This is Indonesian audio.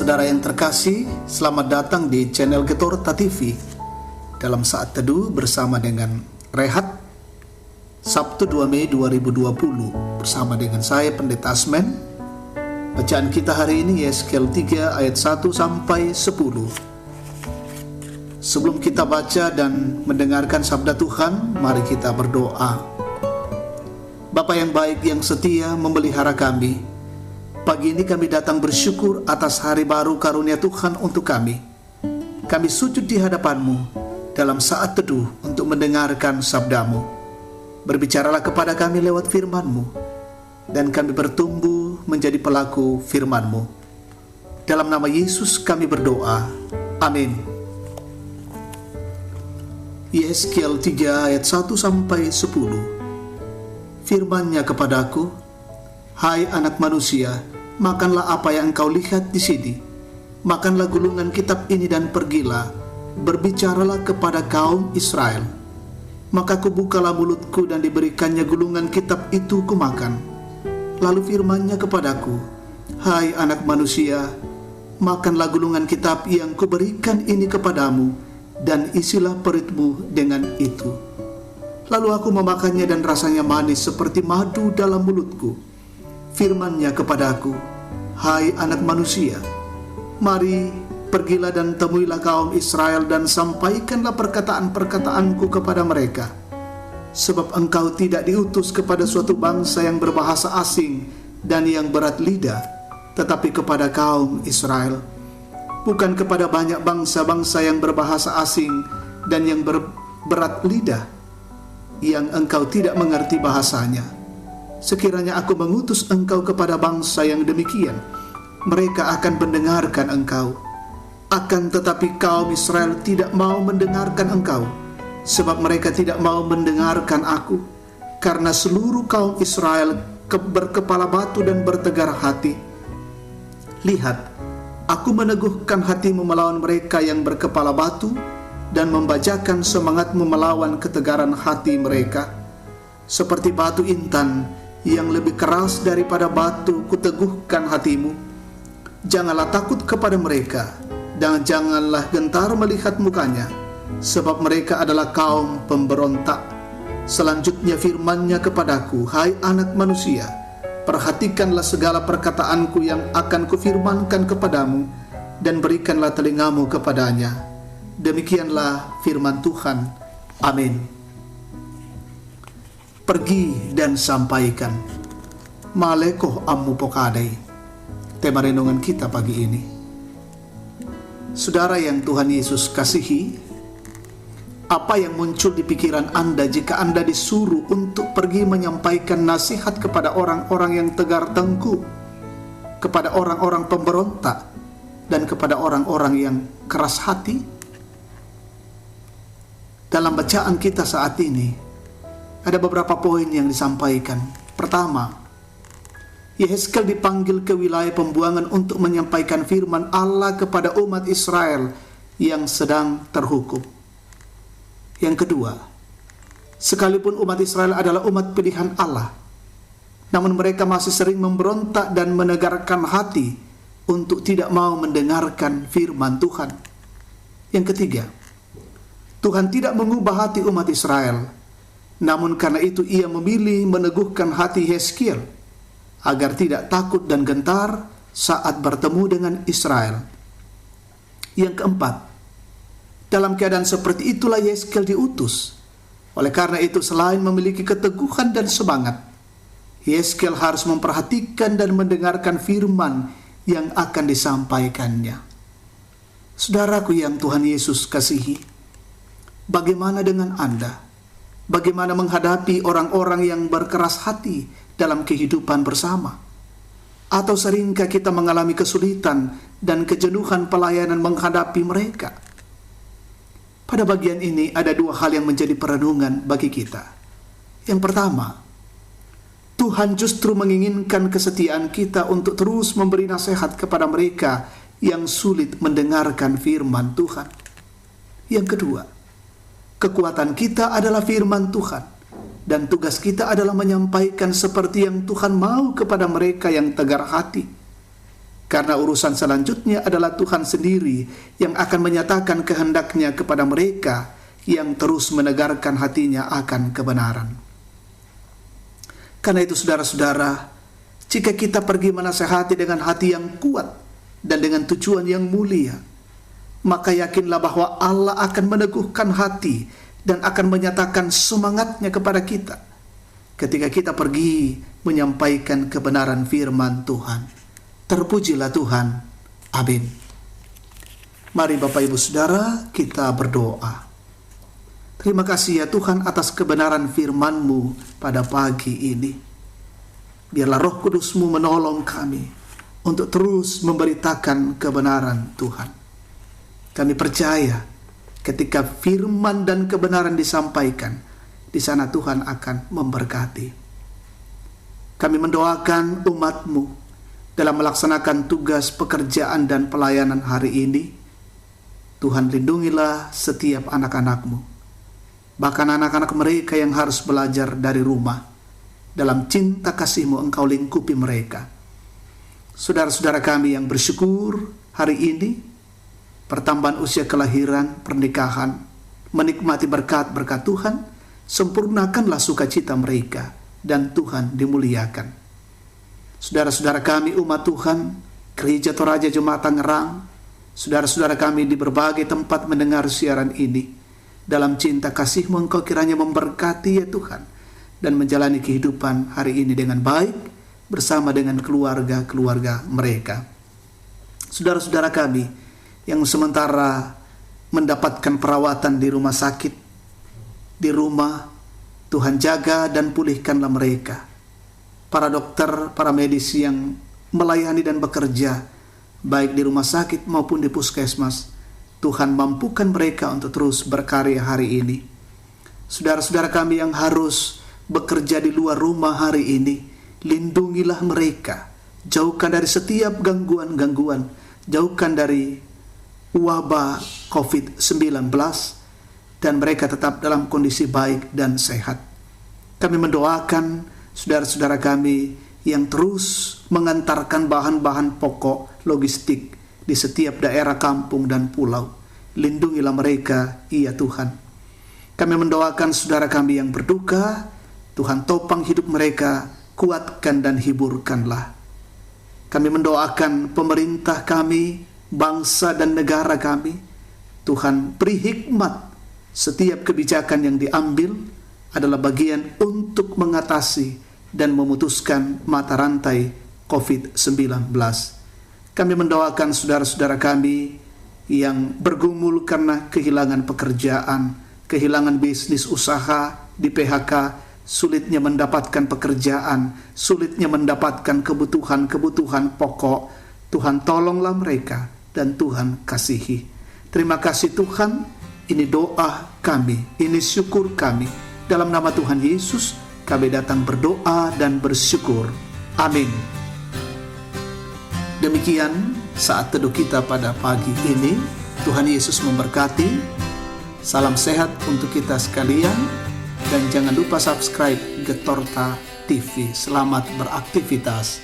Saudara yang terkasih, selamat datang di channel Getorta TV dalam saat teduh bersama dengan Rehat Sabtu 2 Mei 2020 bersama dengan saya Pendeta Asmen. Bacaan kita hari ini Yeskel 3 ayat 1 sampai 10. Sebelum kita baca dan mendengarkan sabda Tuhan, mari kita berdoa. Bapa yang baik yang setia memelihara kami, pagi ini kami datang bersyukur atas hari baru karunia Tuhan untuk kami. Kami sujud di hadapan-Mu dalam saat teduh untuk mendengarkan sabda-Mu. Berbicaralah kepada kami lewat firman-Mu, dan kami bertumbuh menjadi pelaku firman-Mu. Dalam nama Yesus kami berdoa. Amin. Yeskel 3 ayat 1 sampai 10. Firman-Nya kepadaku, hai anak manusia, makanlah apa yang engkau lihat di sini. Makanlah gulungan kitab ini dan pergilah, berbicaralah kepada kaum Israel. Maka kubukalah mulutku dan diberikannya gulungan kitab itu kumakan. Lalu firman-Nya kepadaku, hai anak manusia, makanlah gulungan kitab yang kuberikan ini kepadamu, dan isilah perutmu dengan itu. Lalu aku memakannya dan rasanya manis seperti madu dalam mulutku. Firman-Nya kepadaku, hai anak manusia, mari pergilah dan temuilah kaum Israel dan sampaikanlah perkataan-perkataanku kepada mereka. Sebab engkau tidak diutus kepada suatu bangsa yang berbahasa asing dan yang berat lidah, tetapi kepada kaum Israel. Bukan kepada banyak bangsa-bangsa yang berbahasa asing dan yang berat lidah, yang engkau tidak mengerti bahasanya. Sekiranya aku mengutus engkau kepada bangsa yang demikian, mereka akan mendengarkan engkau. Akan tetapi kaum Israel tidak mau mendengarkan engkau, sebab mereka tidak mau mendengarkan aku, karena seluruh kaum Israel berkepala batu dan bertegar hati. Lihat, aku meneguhkan hatimu melawan mereka yang berkepala batu, dan membajakan semangatmu melawan ketegaran hati mereka. Seperti batu intan yang lebih keras daripada batu, kuteguhkan hatimu. Janganlah takut kepada mereka, dan janganlah gentar melihat mukanya, sebab mereka adalah kaum pemberontak. Selanjutnya firman-Nya kepadaku, hai anak manusia, perhatikanlah segala perkataanku yang akan kufirmankan kepadamu, dan berikanlah telingamu kepadanya. Demikianlah firman Tuhan. Amin. Pergi dan sampaikan. Malekoh ammu pokadai. Tema renungan kita pagi ini. Saudara yang Tuhan Yesus kasihi, apa yang muncul di pikiran Anda jika Anda disuruh untuk pergi menyampaikan nasihat kepada orang-orang yang tegar tengkuk, kepada orang-orang pemberontak, dan kepada orang-orang yang keras hati? Dalam bacaan kita saat ini, ada beberapa poin yang disampaikan. Pertama, Yeskel dipanggil ke wilayah pembuangan untuk menyampaikan firman Allah kepada umat Israel yang sedang terhukum. Yang kedua, sekalipun umat Israel adalah umat pilihan Allah, namun mereka masih sering memberontak dan menegarkan hati untuk tidak mau mendengarkan firman Tuhan. Yang ketiga, Tuhan tidak mengubah hati umat Israel, namun karena itu Ia memilih meneguhkan hati Yeskel agar tidak takut dan gentar saat bertemu dengan Israel. Yang keempat, dalam keadaan seperti itulah Yeskel diutus. Oleh karena itu, selain memiliki keteguhan dan semangat, Yeskel harus memperhatikan dan mendengarkan firman yang akan disampaikannya. Saudaraku yang Tuhan Yesus kasihi, bagaimana dengan Anda? Bagaimana menghadapi orang-orang yang berkeras hati dalam kehidupan bersama? Atau seringkah kita mengalami kesulitan dan kejenuhan pelayanan menghadapi mereka? Pada bagian ini ada dua hal yang menjadi perenungan bagi kita. Yang pertama, Tuhan justru menginginkan kesetiaan kita untuk terus memberi nasihat kepada mereka yang sulit mendengarkan firman Tuhan. Yang kedua, kekuatan kita adalah firman Tuhan, dan tugas kita adalah menyampaikan seperti yang Tuhan mau kepada mereka yang tegar hati. Karena urusan selanjutnya adalah Tuhan sendiri yang akan menyatakan kehendak-Nya kepada mereka yang terus menegarkan hatinya akan kebenaran. Karena itu saudara-saudara, jika kita pergi menasehati dengan hati yang kuat dan dengan tujuan yang mulia, maka yakinlah bahwa Allah akan meneguhkan hati dan akan menyatakan semangatnya kepada kita ketika kita pergi menyampaikan kebenaran firman Tuhan. Terpujilah Tuhan. Amin. Mari Bapak Ibu Saudara, kita berdoa. Terima kasih ya Tuhan atas kebenaran firman-Mu pada pagi ini. Biarlah Roh Kudus-Mu menolong kami untuk terus memberitakan kebenaran Tuhan. Kami percaya ketika firman dan kebenaran disampaikan, di sana Tuhan akan memberkati. Kami mendoakan umat-Mu dalam melaksanakan tugas pekerjaan dan pelayanan hari ini. Tuhan lindungilah setiap anak-anak-Mu, bahkan anak-anak mereka yang harus belajar dari rumah. Dalam cinta kasih-Mu Engkau lingkupi mereka. Saudara-saudara kami yang bersyukur hari ini, pertambahan usia kelahiran, pernikahan, menikmati berkat-berkat Tuhan, sempurnakanlah sukacita mereka, dan Tuhan dimuliakan. Saudara-saudara kami umat Tuhan, Gereja Toraja Jemaat Tangerang, saudara-saudara kami di berbagai tempat mendengar siaran ini, dalam cinta kasih-Mu Engkau kiranya memberkati ya Tuhan, dan menjalani kehidupan hari ini dengan baik, bersama dengan keluarga-keluarga mereka. Saudara-saudara kami yang sementara mendapatkan perawatan di rumah sakit, di rumah, Tuhan jaga dan pulihkanlah mereka. Para dokter, para medis yang melayani dan bekerja, baik di rumah sakit maupun di puskesmas, Tuhan mampukan mereka untuk terus berkarya hari ini. Saudara-saudara kami yang harus bekerja di luar rumah hari ini, lindungilah mereka, jauhkan dari setiap gangguan-gangguan, jauhkan dari wabah COVID-19, dan mereka tetap dalam kondisi baik dan sehat. Kami mendoakan saudara-saudara kami yang terus mengantarkan bahan-bahan pokok logistik di setiap daerah kampung dan pulau. Lindungilah mereka, ya Tuhan. Kami mendoakan saudara kami yang berduka, Tuhan topang hidup mereka, kuatkan dan hiburkanlah. Kami mendoakan pemerintah kami, bangsa dan negara kami, Tuhan beri hikmat. Setiap kebijakan yang diambil adalah bagian untuk mengatasi dan memutuskan mata rantai COVID-19. Kami mendoakan saudara-saudara kami yang bergumul karena kehilangan pekerjaan, kehilangan bisnis usaha, di PHK, sulitnya mendapatkan pekerjaan, sulitnya mendapatkan kebutuhan-kebutuhan pokok. Tuhan tolonglah mereka dan Tuhan kasihi. Terima kasih Tuhan, ini doa kami, ini syukur kami. Dalam nama Tuhan Yesus, kami datang berdoa dan bersyukur. Amin. Demikian saat teduh kita pada pagi ini. Tuhan Yesus memberkati. Salam sehat untuk kita sekalian. Dan jangan lupa subscribe Getorta TV. Selamat beraktivitas.